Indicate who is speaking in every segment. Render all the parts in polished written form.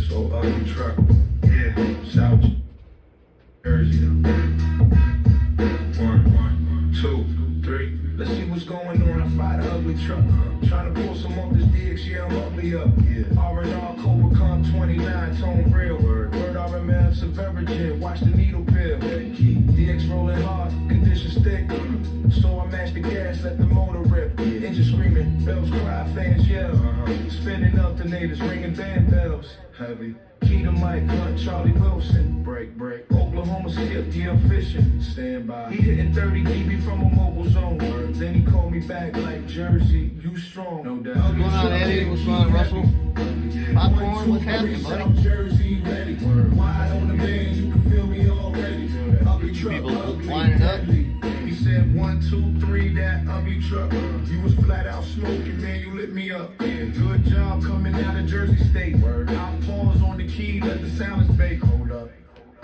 Speaker 1: So ugly truck, yeah, South Jersey. One, two, three. Let's see what's going on. I find an ugly truck. Trying to pull some off this DX, yeah, I'm ugly up. Yeah. R&R, Cobra Con 29, tone real. Word RMF, Severigen, watch the needle pill. DX rolling hard, conditions thick. So I mash the gas, let the motor rip. Engine screaming, bells cry, fans yell. Spinning alternators, ringing band bells. Heavy. Key to Mike Hunt, Charlie Wilson. Break. Oklahoma skip, yeah, I'm fishing. Stand by. He hitting 30 dB from a mobile zone. Then he called me back like Jersey, you strong. No doubt.
Speaker 2: What's going on, Eddie? What's going on, Russell? Popcorn, what's happening, buddy?
Speaker 1: South Jersey, ready. Wide on the band, you can feel me already. Ugly truck,
Speaker 2: People
Speaker 1: ugly,
Speaker 2: lining up.
Speaker 1: He said 1, 2, 3, that ugly truck. You was flat out smoking, man, you lit me up. Yeah, good job coming out of Jersey State. I'll pause on the key, let the silence bake. Hold up.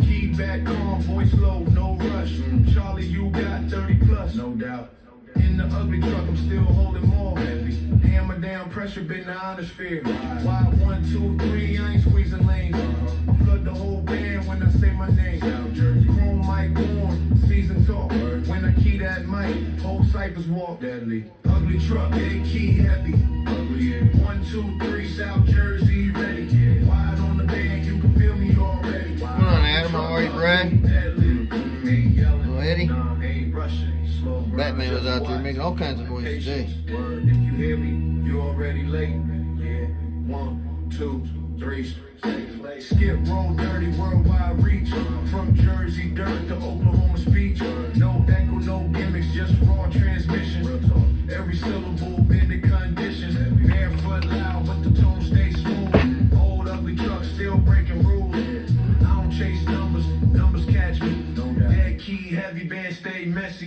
Speaker 1: Key back, calm, voice low, no rush. Charlie, you got 30 plus, no doubt. In the ugly truck, I'm still holding more heavy. Hammer down, pressure been the ionosphere. Why 1, 2, 3, I ain't squeezing lanes. I flood the whole band when I say my name. Chrome mic on, season talk. When I key that mic, whole ciphers walk deadly. Ugly truck, yeah, key heavy. Ugly, yeah. 1, 2, 3, South Jersey, ready. Yeah. Wide on the band, you can feel me already.
Speaker 2: What's going on, Adam? How are you, Brad? Hello, Eddie. Batman was out there making all kinds of noises today.
Speaker 1: If you hear me, you already late. Yeah, 1, 2, 3. Skip, roll, dirty, worldwide reach. From Jersey dirt to Oklahoma speech. No echo, no gimmicks, just raw transmission. Every syllable been the conditions. Barefoot loud, but the tone stays smooth. Old ugly truck still breaking rules. I don't chase numbers catch me. Dead key, heavy band stay messy.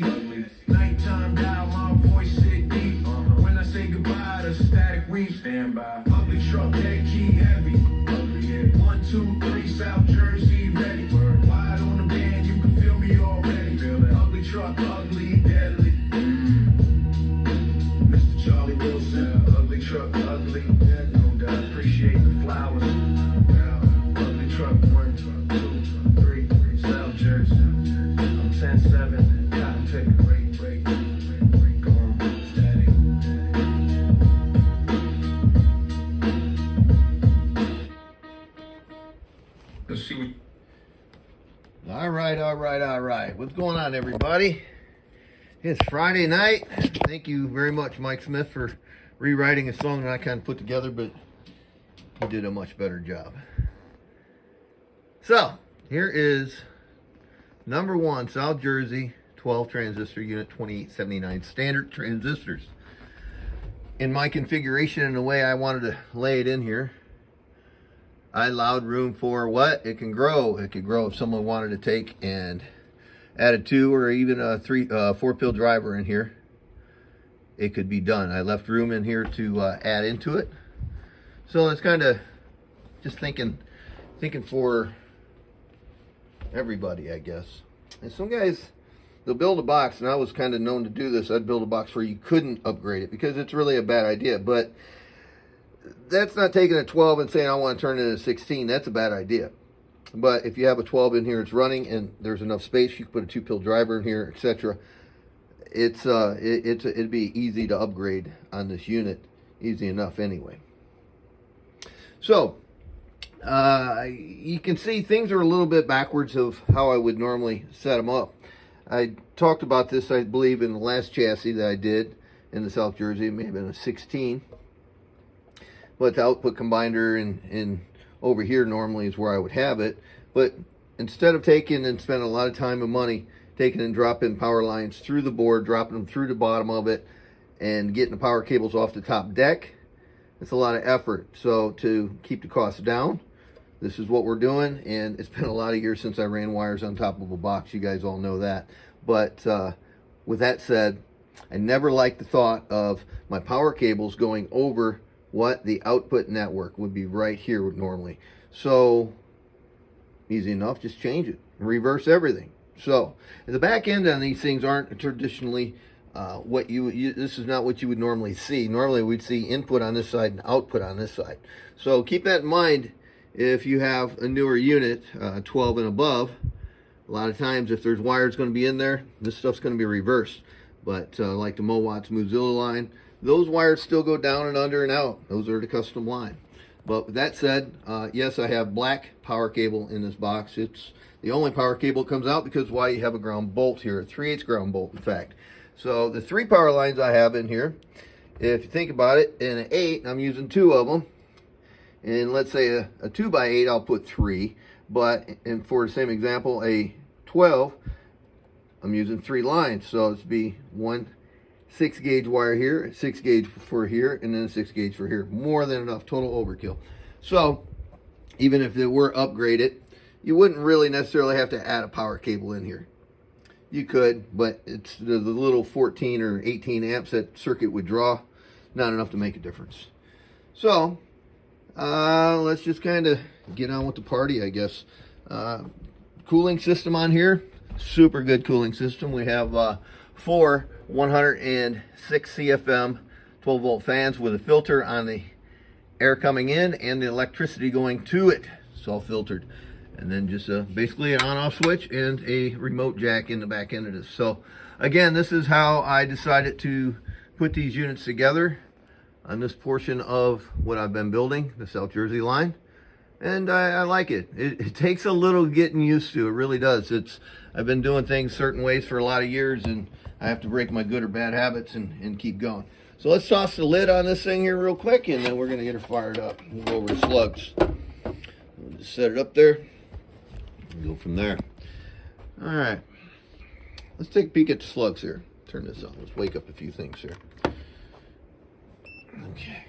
Speaker 1: Nighttime dial, my voice sit deep. When I say goodbye, the static weep. Stand by. Ugly truck, dead key, heavy. Ugly, yeah. 1, 2, 3, South Jersey, ready. Wide on the band, you can feel me already. Feel that. Ugly truck, ugly, deadly. Mr. Charlie Wilson, ugly truck, ugly, dead. No doubt, appreciate the flowers. Ugly truck, 1, 2, 3, South Jersey. I'm 10-7, gotta take a break. Go on, daddy. Let's see what.
Speaker 2: All right. What's going on, everybody? It's Friday night. Thank you very much, Mike Smith, for rewriting a song that I kind of put together, but he did a much better job. So, here is number 1, South Jersey 12 transistor unit 2879 standard transistors. In my configuration and the way I wanted to lay it in here, I allowed room for what? It can grow. It could grow if someone wanted to take and add a 2 or even a 4-pill driver in here. It could be done. I left room in here to add into it. So it's kind of just thinking for everybody, I guess. And some guys, they'll build a box, and I was kind of known to do this. I'd build a box where you couldn't upgrade it because it's really a bad idea. But that's not taking a 12 and saying I want to turn it into a 16. That's a bad idea. But if you have a 12 in here, it's running, and there's enough space, you can put a 2-pill driver in here, etc. It'd be easy to upgrade on this unit, easy enough anyway. So you can see things are a little bit backwards of how I would normally set them up. I talked about this, I believe, in the last chassis that I did in the South Jersey. It may have been a 16. But the output combiner in over here normally is where I would have it. But instead of taking and spending a lot of time and money taking and dropping power lines through the board, dropping them through the bottom of it, and getting the power cables off the top deck, it's a lot of effort. So to keep the costs down, this is what we're doing. And it's been a lot of years since I ran wires on top of a box. You guys all know that. But with that said, I never liked the thought of my power cables going over what the output network would be right here normally. So easy enough, just change it and reverse everything. So the back end on these things aren't traditionally what this is not what you would normally see. Normally we'd see input on this side and output on this side. So keep that in mind if you have a newer unit, 12 and above, a lot of times if there's wires going to be in there, this stuff's going to be reversed. But like the Mowatts Mozilla line, those wires still go down and under and out. Those are the custom line. But with that said, yes, I have black power cable in this box. It's the only power cable that comes out because why you have a ground bolt here, a 3/8 ground bolt in fact. So the 3 power lines I have in here, if you think about it, in an 8, I'm using 2 of them. And let's say a 2x8, I'll put 3. But and for the same example, a 12, I'm using 3 lines. So it's be 1 6-gauge wire here, 6 gauge for here, and then a 6 gauge for here. More than enough, total overkill. So even if it were upgraded, you wouldn't really necessarily have to add a power cable in here. You could, but it's the little 14 or 18 amps that circuit would draw, not enough to make a difference. So let's just kind of get on with the party, I guess. Cooling system on here, super good cooling system. We have 4 106 CFM 12 volt fans with a filter on the air coming in and the electricity going to it. It's all filtered. And then just basically an on-off switch and a remote jack in the back end of this. So again, this is how I decided to put these units together on this portion of what I've been building, the South Jersey line. And I like it. It takes a little getting used to. It really does. I've been doing things certain ways for a lot of years, and I have to break my good or bad habits and keep going. So let's toss the lid on this thing here real quick, and then we're going to get her fired up. We'll go over the slugs. We'll just set it up there and go from there. All right. Let's take a peek at the slugs here. Turn this on. Let's wake up a few things here. Okay.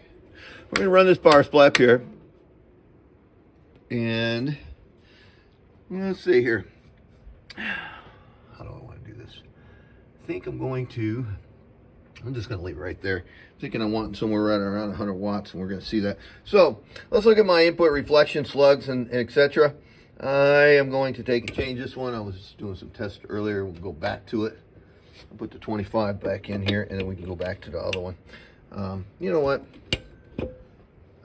Speaker 2: We're going to run this power splat here. And let's see here. How do I want to do this? I think I'm just going to leave it right there. I'm thinking I want somewhere right around 100 watts, and we're going to see that. So let's look at my input reflection slugs and etc. I am going to change this one. I was just doing some tests earlier. We'll go back to it. I'll put the 25 back in here, and then we can go back to the other one. You know what?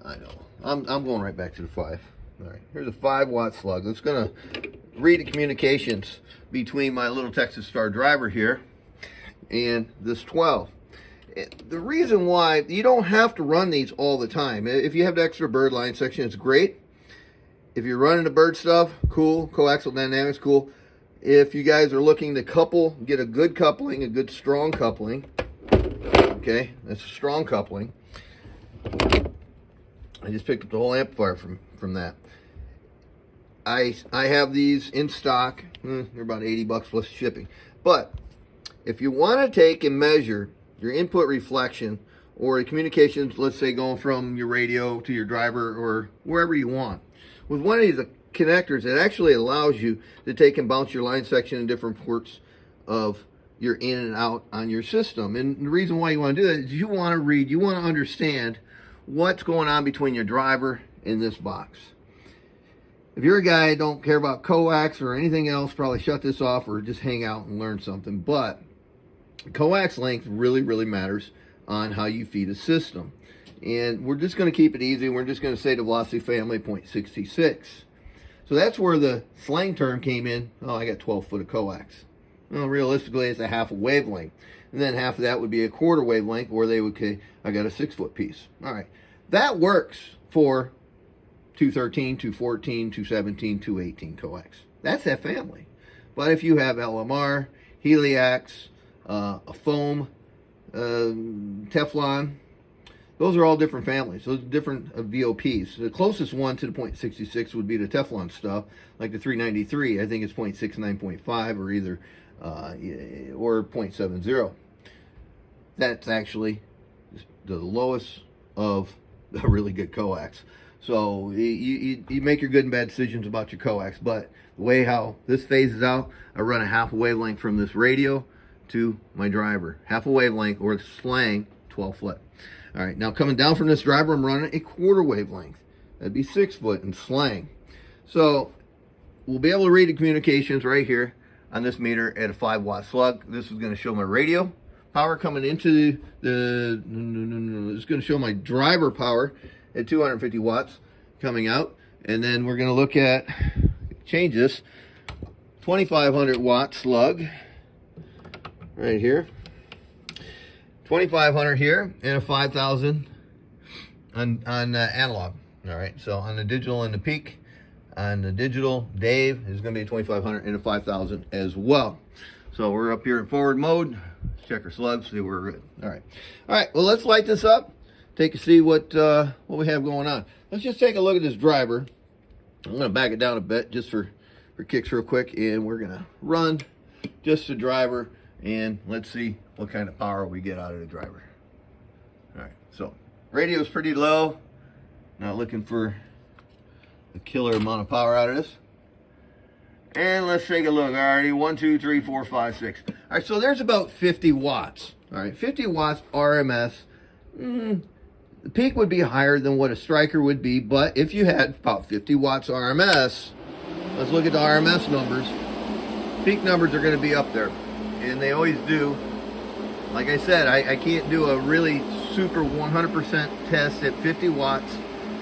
Speaker 2: I know. I'm going right back to the 5. All right, here's a 5 watt slug. It's going to read the communications between my little Texas Star driver here and this 12. The reason why, you don't have to run these all the time. If you have the extra bird line section, it's great. If you're running the bird stuff, cool. Coaxial dynamics, cool. If you guys are looking to couple, get a good coupling, a good strong coupling. Okay, that's a strong coupling. I just picked up the whole amplifier from that. I have these in stock. They're about 80 bucks plus shipping. But if you want to take and measure your input reflection or the communications, let's say going from your radio to your driver or wherever you want, with one of these connectors, it actually allows you to take and bounce your line section in different ports of your in and out on your system. And the reason why you want to do that is you want to read, you want to understand what's going on between your driver and this box. If you're a guy who don't care about coax or anything else, probably shut this off or just hang out and learn something. But coax length really, really matters on how you feed a system. And we're just going to keep it easy. We're just going to say the velocity family 0.66. So that's where the slang term came in. Oh, I got 12 foot of coax. Well, realistically, it's a half a wavelength. And then half of that would be a quarter wavelength, or they would say, I got a 6 foot piece. All right. That works for 213, 214, 217, 218 coax. That's that family. But if you have LMR, Heliax, a foam, Teflon, those are all different families. Those are different VOPs. The closest one to the 0.66 would be the Teflon stuff, like the 393. I think it's 0.69.5 or either or 0.70. That's actually the lowest of a really good coax. So you make your good and bad decisions about your coax, but the way how this phases out, I run a half a wavelength from this radio to my driver. Half a wavelength, or slang, 12 foot. All right, now coming down from this driver, I'm running a quarter wavelength. That'd be 6 foot in slang. So we'll be able to read the communications right here on this meter at a 5 watt slug. This is going to show my radio power coming into it's going to show my driver power at 250 watts coming out. And then we're going to look at, change this, 2500 watt slug right here. 2500 here and a 5000 on analog. All right, so on the digital and the peak, on the digital, Dave is going to be a 2500 and a 5000 as well. So we're up here in forward mode. Let's check our slugs, see where we're good. All right. Well, let's light this up. Take a see what we have going on. Let's just take a look at this driver. I'm going to back it down a bit just for kicks real quick, and we're going to run just the driver, and let's see what kind of power we get out of the driver. All right, so radio is pretty low. Not looking for a killer amount of power out of this. And let's take a look. All righty, 1, 2, 3, 4, 5, 6. All right, so there's about 50 watts. All right, 50 watts RMS. The peak would be higher than what a striker would be, but if you had about 50 watts RMS, let's look at the RMS numbers. Peak numbers are going to be up there, and they always do. Like I said, I can't do a really super 100% test at 50 watts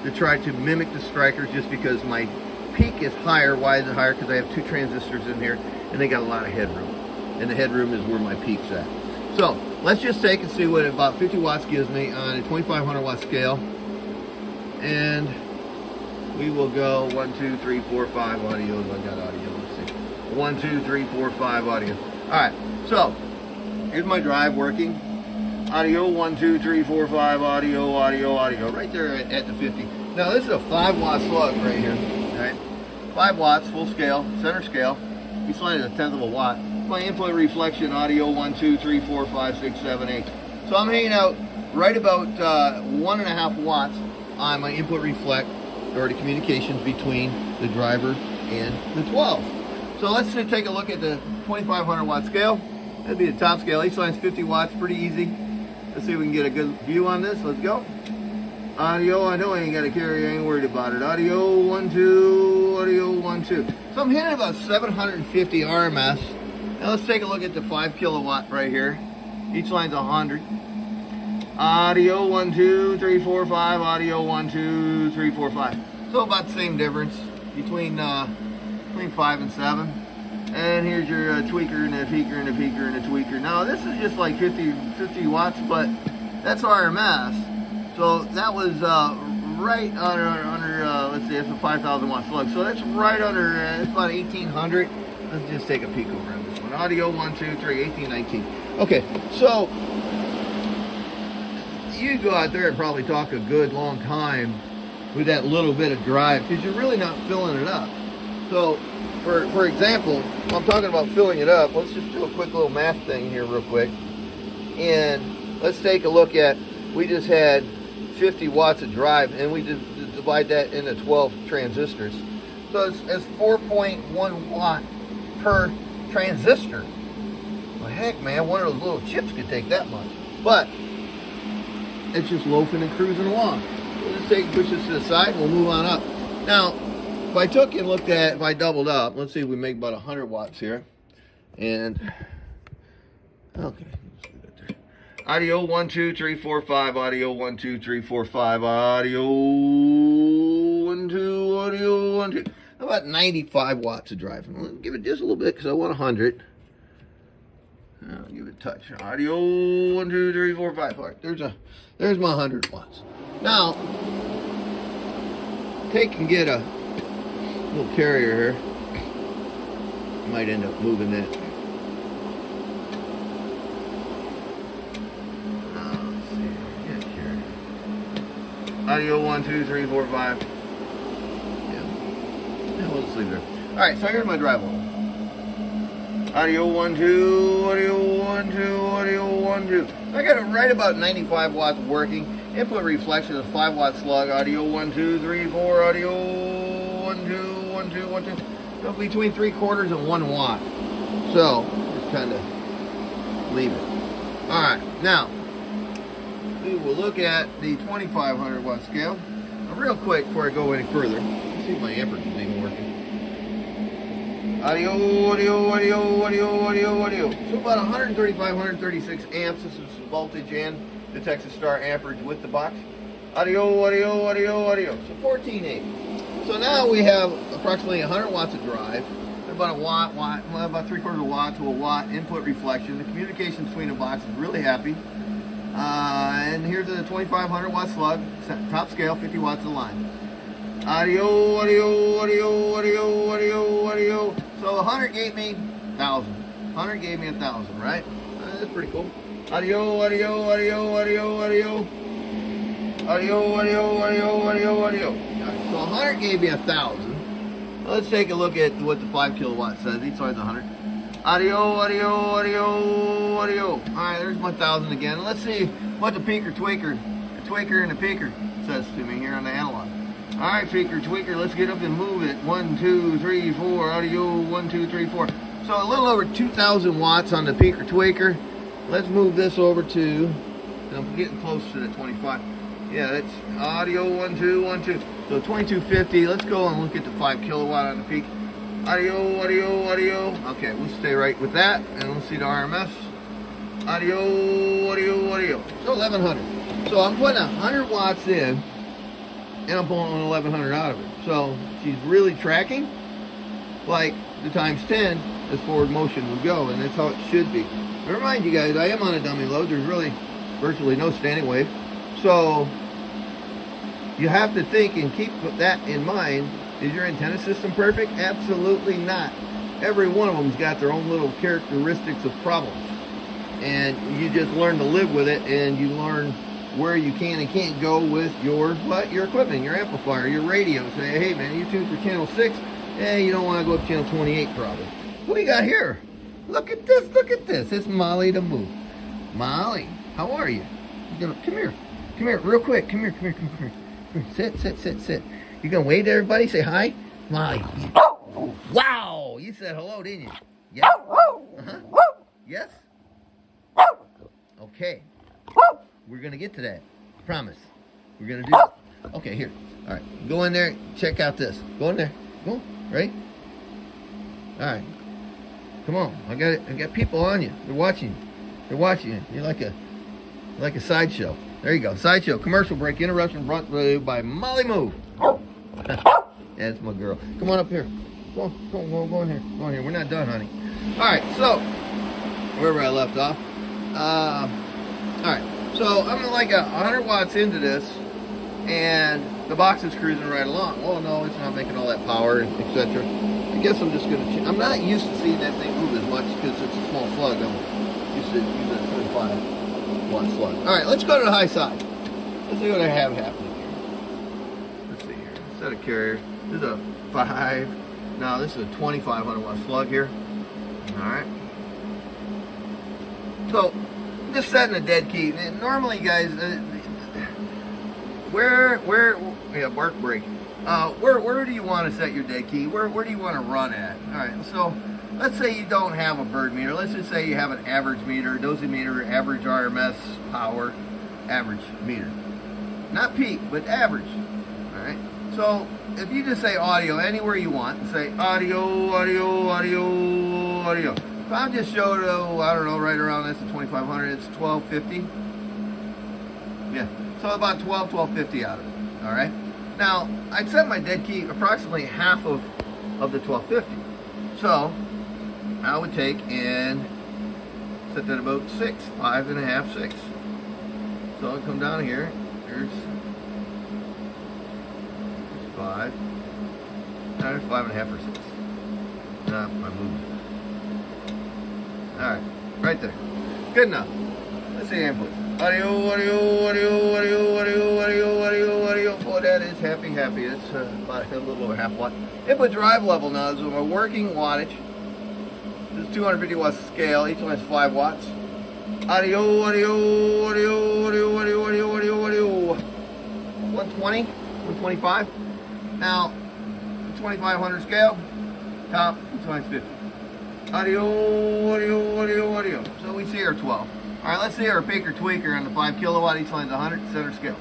Speaker 2: to try to mimic the strikers just because my peak is higher. Why is it higher? Because I have 2 transistors in here, and they got a lot of headroom, and the headroom is where my peak's at. So let's just take and see what about 50 watts gives me on a 2500 watt scale, and we will go 1, 2, 3, 4, 5 audios. I got audio. Let's see. 1, 2, 3, 4, 5 audio. All right. So here's my drive working. Audio 1, 2, 3, 4, 5 audio, right there at the 50. Now this is a 5 watt slug right here. All right, 5 watts, full scale, center scale. Each line is 1/10 of a watt. My input reflection audio 1, 2, 3, 4, 5, 6, 7, 8. So I'm hanging out right about 1.5 watts on my input reflect, or the communications between the driver and the 12. So let's take a look at the 2500 watt scale. That'd be the top scale. Each line's 50 watts, pretty easy. Let's see if we can get a good view on this. Let's go. Audio, I know I ain't got to carry, I ain't worried about it. Audio 1, 2, audio 1, 2. So I'm hitting about 750 RMS. Now let's take a look at the 5 kilowatt right here. Each line's 100. Audio 1, 2, 3, 4, 5. Audio 1, 2, 3, 4, 5. So about the same difference between 5 and 7. And here's your tweaker and a peaker and a peaker and a tweaker. Now this is just like 50 watts, but that's RMS. So that was right under let's see, it's a 5,000 watt slug. So that's right under, it's about 1,800. Let's just take a peek over on this one. Audio 1, 2, 3, 18, 19. Okay, so you go out there and probably talk a good long time with that little bit of drive because you're really not filling it up. So for example, I'm talking about filling it up. Let's just do a quick little math thing here real quick. And let's take a look at, we just had 50 watts of drive, and we just divide that into 12 transistors. So it's 4.1 watt per transistor. Well, heck, man, one of those little chips could take that much. But it's just loafing and cruising along. We'll just push this to the side, and we'll move on up. Now, if I took and looked at, if I doubled up, let's see if we make about 100 watts here. And, okay. Audio 1, 2, 3, 4, 5. Audio 1, 2, 3, 4, 5. Audio 1, 2. Audio 1, 2. About 95 watts of drive. I'll give it just a little bit because I want 100. I'll give it a touch. Audio 1, 2, 3, 4, 5. All right, there's my 100 watts. Now, take and get a little carrier here. Might end up moving that. Audio 1, 2, 3, 4, 5. Yeah, we'll just leave there. All right, so here's my drive level. Audio 1, 2, audio 1, 2, audio 1, 2. I got it right about 95 watts working. Input reflection is 5 watt slug. Audio 1, 2, 3, 4. Audio 1, 2, 1, 2, 1, 2. So between 3/4 and 1 watt. So just kind of leave it. All right, now we will look at the 2500 watt scale. Now, real quick before I go any further, let's see if my amperage is even working. Audio, audio, audio, audio, audio, audio. So about 135, 136 amps. This is voltage and the Transistor amperage with the box. Audio, audio, audio, audio. So 14.8. So now we have approximately 100 watts of drive, about a watt, well, about 3/4 watt to a watt input reflection. The communication between the box is really happy. And here's a 2500 watt slug, top scale, 50 watts a line. Audio, audio, audio, audio, audio, audio. So 100 gave me 1,000. 100 gave me 1,000, right? That's pretty cool. Audio, audio, audio, audio, audio. Audio, audio, audio, audio, audio. Right, so 100 gave me 1,000. Let's take a look at what the 5 kilowatt says. Each side's 100. Audio, audio, audio, audio. Alright, there's my 1,000 again. Let's see what the peaker tweaker, and the peaker says to me here on the analog. Alright, peaker tweaker, let's get up and move it. 1, 2, 3, 4. Audio, 1, 2, 3, 4. So a little over 2,000 watts on the peaker tweaker. Let's move this over to, and I'm getting close to the 25. Yeah, that's audio, 1, 2, 1, 2. So 2250. Let's go and look at the 5 kilowatt on the peak. Audio, audio, audio. Okay, we'll stay right with that, and we'll see the RMS. Audio, audio, audio. So 1100. So I'm putting 100 watts in, and I'm pulling 1100 out of it. So she's really tracking like the times 10 as forward motion would go, and that's how it should be. I remind you guys, I am on a dummy load. There's really virtually no standing wave. So you have to think and keep that in mind. Is your antenna system perfect? Absolutely not. Every one of them's got their own little characteristics of problems. And you just learn to live with it, and you learn where you can and can't go with your equipment, your amplifier, your radio. Say, hey man, you tuned for channel 6. Hey, you don't want to go up to channel 28 probably. What do you got here? Look at this, look at this. It's Molly the Moo. Molly, how are you? Come here. Come here, real quick. Come here, come here, come here. Come here. Sit, sit, sit, sit. You gonna wave to everybody? Say hi? Molly. Wow! You said hello, didn't you? Yeah? Uh-huh. Yes? Okay. We're gonna get to that. Promise. We're gonna do it. Okay, here. Alright. Go in there, check out this. Go in there. Go on. Ready? Alright. Come on. I got people on you. They're watching you. They're watching you. You're like a sideshow. There you go. Sideshow. Commercial break. Interruption brought to you by Molly Moo. That's my girl. Come on up here. Go on. Go in here. Go in here. We're not done, honey. Alright, so wherever I left off. Alright. So I'm like 100 watts into this, and the box is cruising right along. Oh no, it's not making all that power, etc. I guess I'm just going to I'm not used to seeing that thing move as much because it's a small slug. I'm used to using a 25 watt slug. Alright, let's go to the high side. Let's see what I have happening here. Let's see here. Set of carriers. This is a 5. Now this is a 2500 watt slug here. Alright. So I'm just setting a dead key. And normally, guys, bark break. Where do you want to set your dead key? Where do you want to run at? All right. So let's say you don't have a bird meter. Let's just say you have an average meter, dosimeter, average RMS power, average meter. Not peak, but average. All right. So if you just say audio anywhere you want, and say audio, audio, audio, audio. If I'm just showing, I don't know, right around this, 2500, it's 1250. Yeah, so about 1250 out of it. All right. Now I'd set my dead key approximately half of the 1250. So I would take and set that about 6, 5.5, 6. So I'll come down here. Here's 5. There's 5.5 or 6. I moved. Alright, right there. Good enough. Let's see input. Audio, audio, audio, audio, audio, audio, audio, audio. Boy, that is happy. It's about a little over half watt. Input drive level now is my working wattage. This is 250 watts scale. Each one has 5 watts. Audio, audio, audio, audio, audio, audio, audio, audio. 120, 125. Now, 2500 scale. Top, each one's 50. Audio, audio, audio, audio. So we see our 12. All right, let's see our peaker tweaker on the 5 kilowatt. Each line's 100, center scale.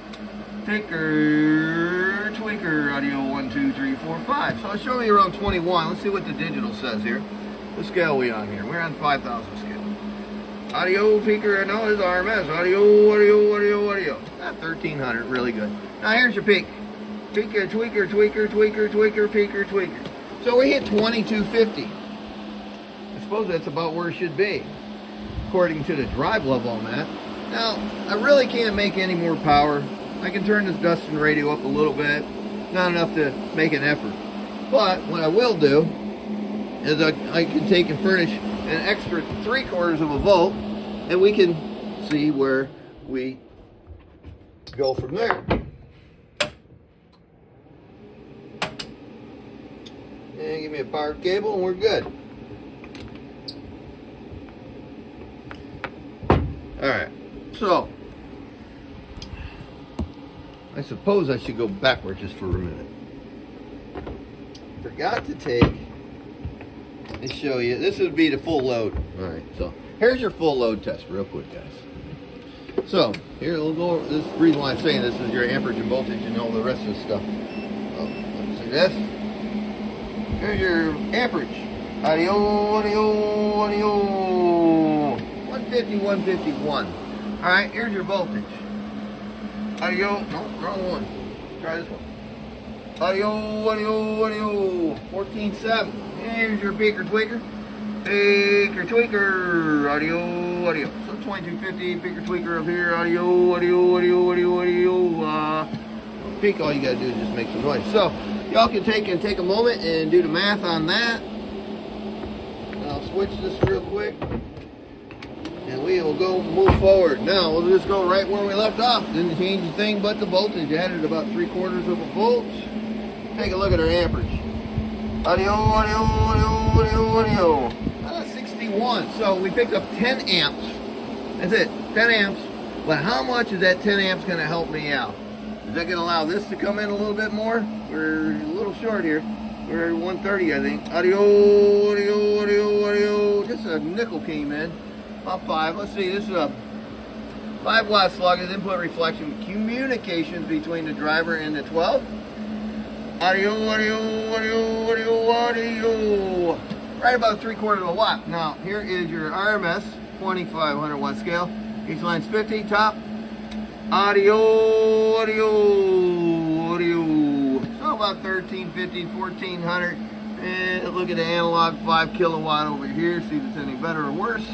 Speaker 2: Peaker tweaker, audio 1, 2, 3, 4, 5. So it's showing me around 21. Let's see what the digital says here. What scale are we on here? We're on 5,000 scale. Audio peaker, no, this is RMS. Audio, audio, audio, audio. 1300, really good. Now here's your peak. Peaker, tweaker, tweaker, tweaker, tweaker, peaker, tweaker. So we hit 2250. I suppose that's about where it should be, according to the drive level I'm at. Now, I really can't make any more power. I can turn this Dustin radio up a little bit. Not enough to make an effort. But what I will do is I can take and furnish an extra 3/4 of a volt, and we can see where we go from there. And give me a power cable and we're good. Alright, so I suppose I should go backwards just for a minute. Forgot to take and show you. This would be the full load. Alright, so here's your full load test real quick, guys. So here we'll go. This is the reason why I'm saying this is your amperage and voltage and all the rest of the stuff. Oh, let's see this. Here's your amperage. Audio, audio, audio. 150, 151. Alright, here's your voltage. Audio, no, wrong one. Try this one. Audio, audio, audio. 14.7. Here's your peaker tweaker. Peaker tweaker. Audio, audio. So 2250, peaker tweaker up here. Audio, audio, audio, audio, audio. Peak, all you gotta do is just make some noise. So y'all can take a moment and do the math on that. I'll switch this real quick. And we will go move forward. Now we'll just go right where we left off. Didn't change a thing but the voltage. Added about 3/4 of a volt. Take a look at our amperage. Audio, audio, audio, audio, audio. 61. So we picked up 10 amps. That's it, 10 amps. But how much is that 10 amps going to help me out? Is that going to allow this to come in a little bit more? We're a little short here. We're at 130, I think. Audio, audio, audio, audio. Just a nickel came in. About 5. Let's see, this is a 5-watt slug is input reflection communications between the driver and the 12. Audio, audio, audio, audio, audio. Right about 3/4 of a watt. Now, here is your RMS 2500 watt scale. Each line's 50, top. Audio, audio, audio. So about 1350, 1400. And look at the analog 5 kilowatt over here. See if it's any better or worse.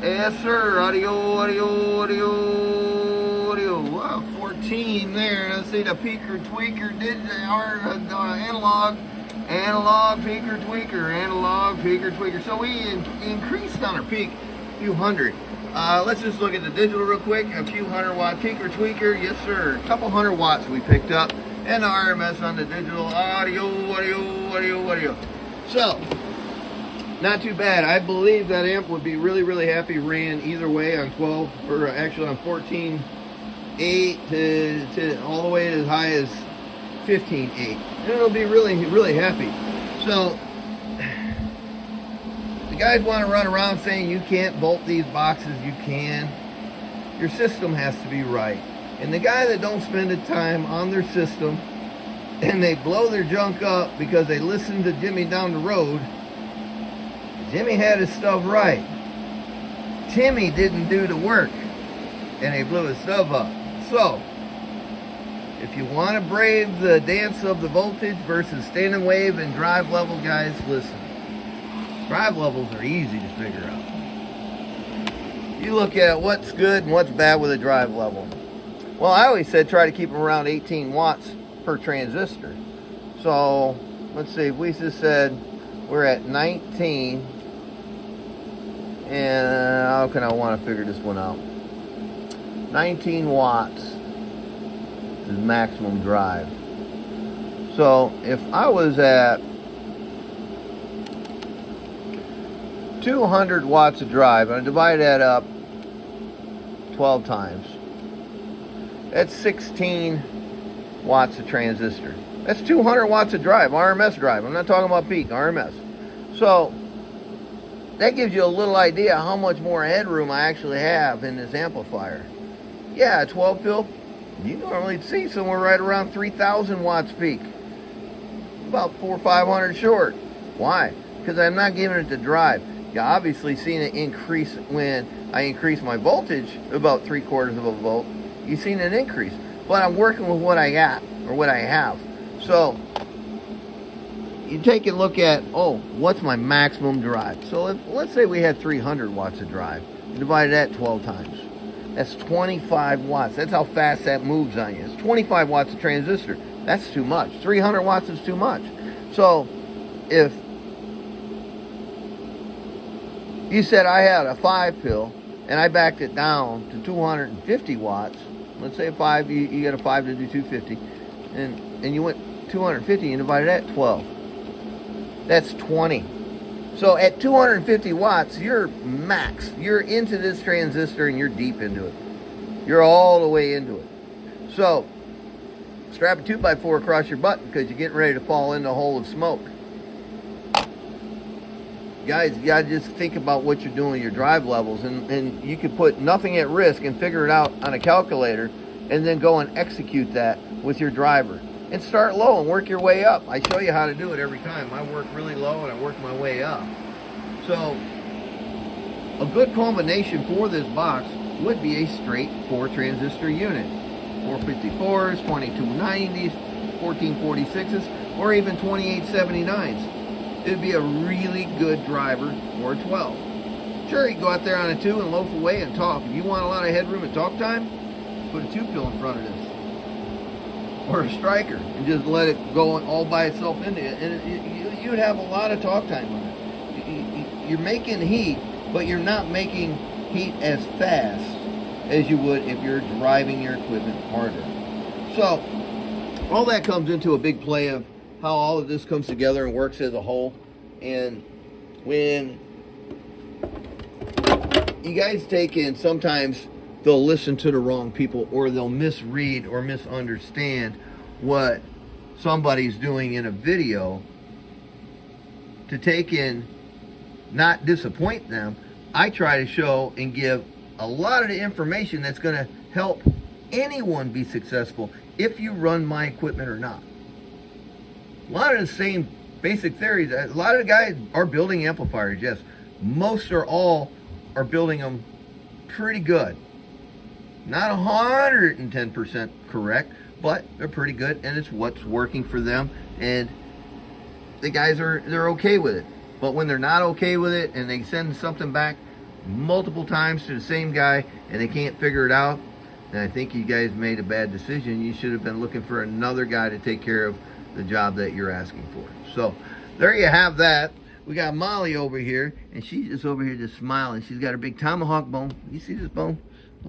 Speaker 2: Yes, sir. Audio, audio, audio, audio. Wow, 14 there. Let's see the peaker tweaker did our analog, peaker tweaker, analog, peaker tweaker. So we increased on our peak a few hundred. Let's just look at the digital real quick. A few 100-watt peaker tweaker. Yes, sir. A couple 100 watts we picked up. And the RMS on the digital. Audio, audio, audio, audio. So, not too bad. I believe that amp would be really, really happy ran either way on 12, or actually on 14.8 to all the way as high as 15.8. And it'll be really, really happy. So, the guys want to run around saying you can't bolt these boxes. You can. Your system has to be right. And the guy that don't spend the time on their system and they blow their junk up because they listen to Jimmy down the road, Jimmy had his stuff right. Timmy didn't do the work and he blew his stuff up. So, if you want to brave the dance of the voltage versus standing wave and drive level, guys, listen. Drive levels are easy to figure out. You look at what's good and what's bad with a drive level. Well, I always said try to keep them around 18 watts per transistor. So, let's see, if we just said we're at 19, and how can I want to figure this one out? 19 watts is maximum drive. So, if I was at 200 watts of drive, and I divide that up 12 times, that's 16 watts of transistor. That's 200 watts of drive, RMS drive. I'm not talking about peak, RMS. So, that gives you a little idea how much more headroom I actually have in this amplifier. Yeah, 12 pil, you normally see somewhere right around 3,000 watts peak. About 400 or 500 short. Why? Because I'm not giving it the drive. You obviously seen it increase when I increase my voltage about 3/4 of a volt. You've seen an increase, but I'm working with what I got or what I have. So you take a look at, oh, what's my maximum drive? So let's say we had 300 watts of drive. You divide that 12 times. That's 25 watts. That's how fast that moves on you. It's 25 watts of transistor. That's too much. 300 watts is too much. So if you said I had a 5 pill and I backed it down to 250 watts, let's say a 5, you got a 5 to do 250, and you went 250, you divided that 12. That's 20. So at 250 watts, you're max. You're into this transistor and you're deep into it. You're all the way into it. So strap a 2x4 across your butt because you're getting ready to fall in the hole of smoke. Guys, you gotta just think about what you're doing with your drive levels, and you can put nothing at risk and figure it out on a calculator, and then go and execute that with your driver. And start low and work your way up. I show you how to do it every time. I work really low and I work my way up. So a good combination for this box would be a straight 4 transistor unit. 454s, 2290s, 1446s, or even 2879's. It would be a really good driver for a 12. Sure, you can go out there on a 2 and loaf away and talk. If you want a lot of headroom and talk time, put a 2 pill in front of this. Or a striker, and just let it go all by itself into it, and you'd have a lot of talk time on it. You're making heat, but you're not making heat as fast as you would if you're driving your equipment harder. So all that comes into a big play of how all of this comes together and works as a whole. And when you guys take in, sometimes they'll listen to the wrong people, or they'll misread or misunderstand what somebody's doing in a video. To take in, not disappoint them, I try to show and give a lot of the information that's going to help anyone be successful if you run my equipment or not. A lot of the same basic theories. A lot of the guys are building amplifiers, yes. Most or all are building them pretty good. Not 110% correct, but they're pretty good, and it's what's working for them, and the guys they're okay with it. But when they're not okay with it and they send something back multiple times to the same guy and they can't figure it out, then I think you guys made a bad decision. You should have been looking for another guy to take care of the job that you're asking for. So there you have that. We got Molly over here, and she's just over here just smiling. She's got her big tomahawk bone. You see this bone?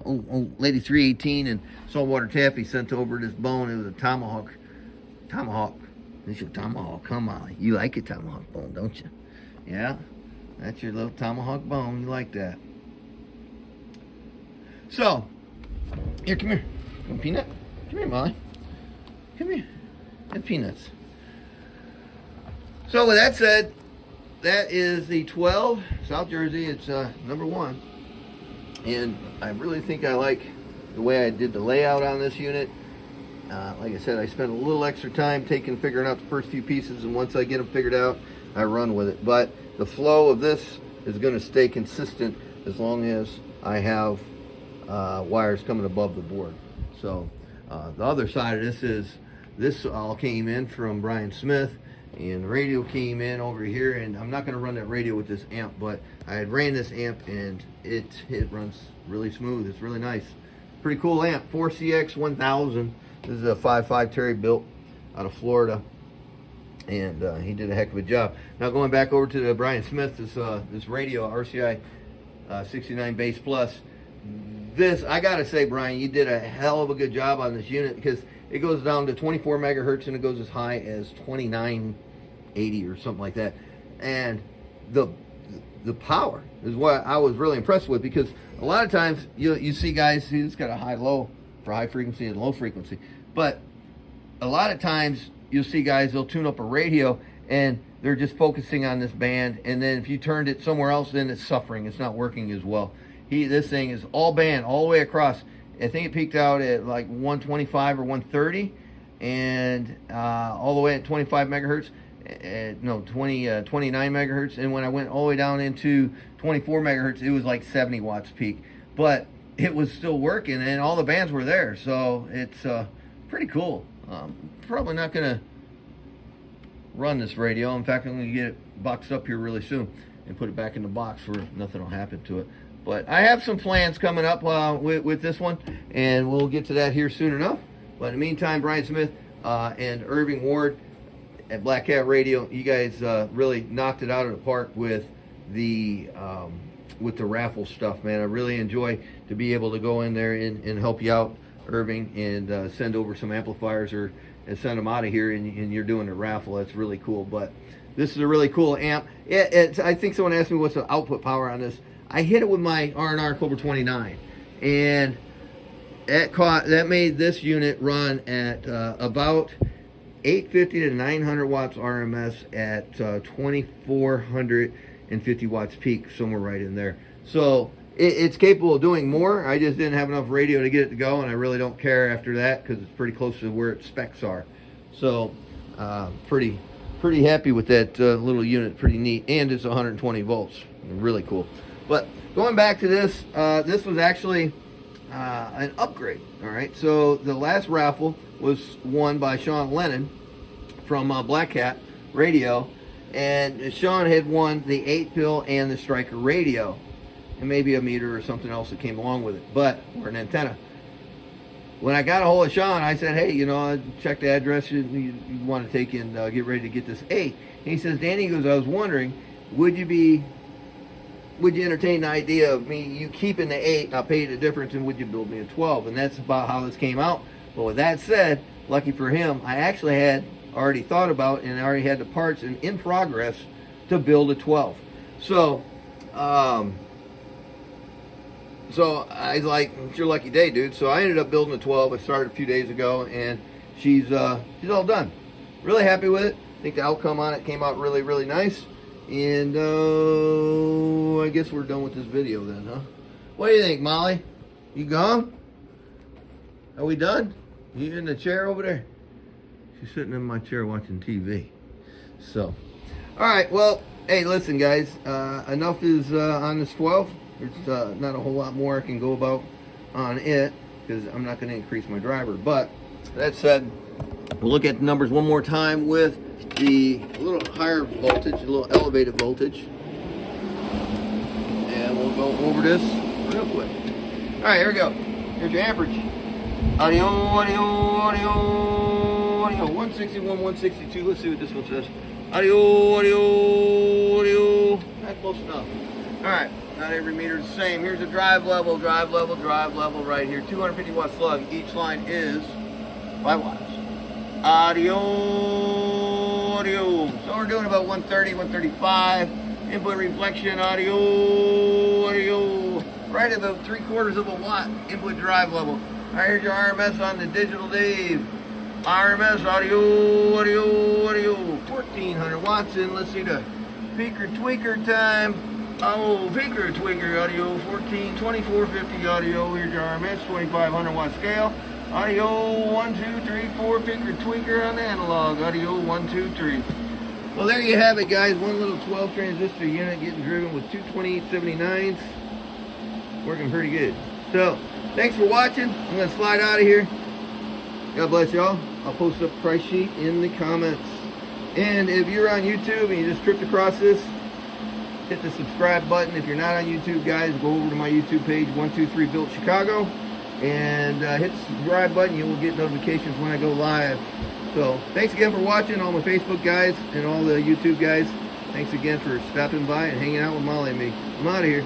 Speaker 2: Old Lady 318 and Saltwater Taffy sent over this bone. It was a tomahawk. Tomahawk. This your tomahawk. Come on. You like your tomahawk bone, don't you? Yeah? That's your little tomahawk bone. You like that. So, here, come here. Come, Peanut. Come here, Molly. Come here. And Peanuts. So, with that said, that is the 12 South Jersey. It's number 1. And I really think I like the way I did the layout on this unit. Like I said, I spent a little extra time figuring out the first few pieces, and once I get them figured out, I run with it. But the flow of this is going to stay consistent as long as I have wires coming above the board. So the other side of this all came in from Brian Smith, and the radio came in over here, and I'm not going to run that radio with this amp, but I had ran this amp and it runs really smooth. It's really nice. Pretty cool amp. 4CX1000. This is a 5.5 Terry built out of Florida, and he did a heck of a job. Now going back over to the Brian Smith, this radio RCI 69 Bass Plus. This, I gotta say, Brian, you did a hell of a good job on this unit, because it goes down to 24 megahertz and it goes as high as 2980 or something like that. And the power is what I was really impressed with, because a lot of times you see guys who's got a high-low for high frequency and low frequency, but a lot of times you'll see guys, they'll tune up a radio and they're just focusing on this band, and then if you turned it somewhere else, then it's suffering. It's not working as well. This thing is all band all the way across. I think it peaked out at like 125 or 130, and all the way at 25 megahertz. No, 29 megahertz. And when I went all the way down into 24 megahertz, it was like 70 watts peak. But it was still working, and all the bands were there. So it's pretty cool. Probably not going to run this radio. In fact, I'm going to get it boxed up here really soon and put it back in the box where nothing will happen to it. But I have some plans coming up with this one, and we'll get to that here soon enough. But in the meantime, Brian Smith and Irving Ward at Black Cat Radio, you guys really knocked it out of the park with the raffle stuff, man. I really enjoy to be able to go in there and help you out, Irving, and send over some amplifiers and send them out of here, and you're doing a raffle. That's really cool. But this is a really cool amp. I think someone asked me what's the output power on this. I hit it with my R&R Cobra 29, and that made this unit run at about 850 to 900 watts RMS at 2450 watts peak, somewhere right in there. So it's capable of doing more. I just didn't have enough radio to get it to go, and I really don't care after that because it's pretty close to where its specs are. So pretty happy with that little unit. Pretty neat, and it's 120 volts. Really cool. But going back to this, this was actually an upgrade. All right, so the last raffle was won by Sean Lennon from Black Cat Radio, and Sean had won the 8-pill and the Striker radio, and maybe a meter or something else that came along with it, or an antenna. When I got a hold of Sean, I said, hey, I checked the address you want to take and get ready to get this 8. And he says, Danny, goes, I was wondering, would you entertain the idea of you keeping the 8, and I'll pay you the difference, and would you build me a 12? And that's about how this came out. But with that said, lucky for him, I actually had already thought about and I already had the parts and in progress to build a 12. So I was like, it's your lucky day, dude. So I ended up building a 12. I started a few days ago, and she's all done. Really happy with it. I think the outcome on it came out really, really nice. And I guess we're done with this video then, huh? What do you think, Molly? You gone? Are we done? You in the chair over there? She's sitting in my chair watching TV. So, all right. Well, hey, listen, guys. Enough is on this 12. There's not a whole lot more I can go about on it because I'm not going to increase my driver. But that said, we'll look at the numbers one more time with the little higher voltage, a little elevated voltage, and we'll go over this real quick. All right, here we go. Here's your amperage. Audio, 161, 162. Let's see what this one says. Audio. Not close enough. All right, not every meter is the same. Here's the drive level right here. 250 watt slug. Each line is 5 watts. Audio. So we're doing about 130, 135. Input reflection, audio. Right at about 3/4 of a watt. Input drive level. All right, here's your RMS on the digital Dave. RMS, audio. 1400 watts. And let's see the peaker tweaker time. Oh, peaker tweaker audio, 2450 audio. Here's your RMS, 2500 watt scale. Audio 1, 2, 3, 4. Peaker tweaker on the analog. Audio 1, 2, 3. Well, there you have it, guys. One little 12 transistor unit getting driven with 2 2879's. Working pretty good. So, thanks for watching. I'm going to slide out of here. God bless y'all. I'll post up the price sheet in the comments. And if you're on YouTube and you just tripped across this, hit the subscribe button. If you're not on YouTube, guys, go over to my YouTube page, 123 Built Chicago, and hit the subscribe button. You will get notifications when I go live. So thanks again for watching, all my Facebook guys and all the YouTube guys. Thanks again for stopping by and hanging out with Molly and me. I'm out of here.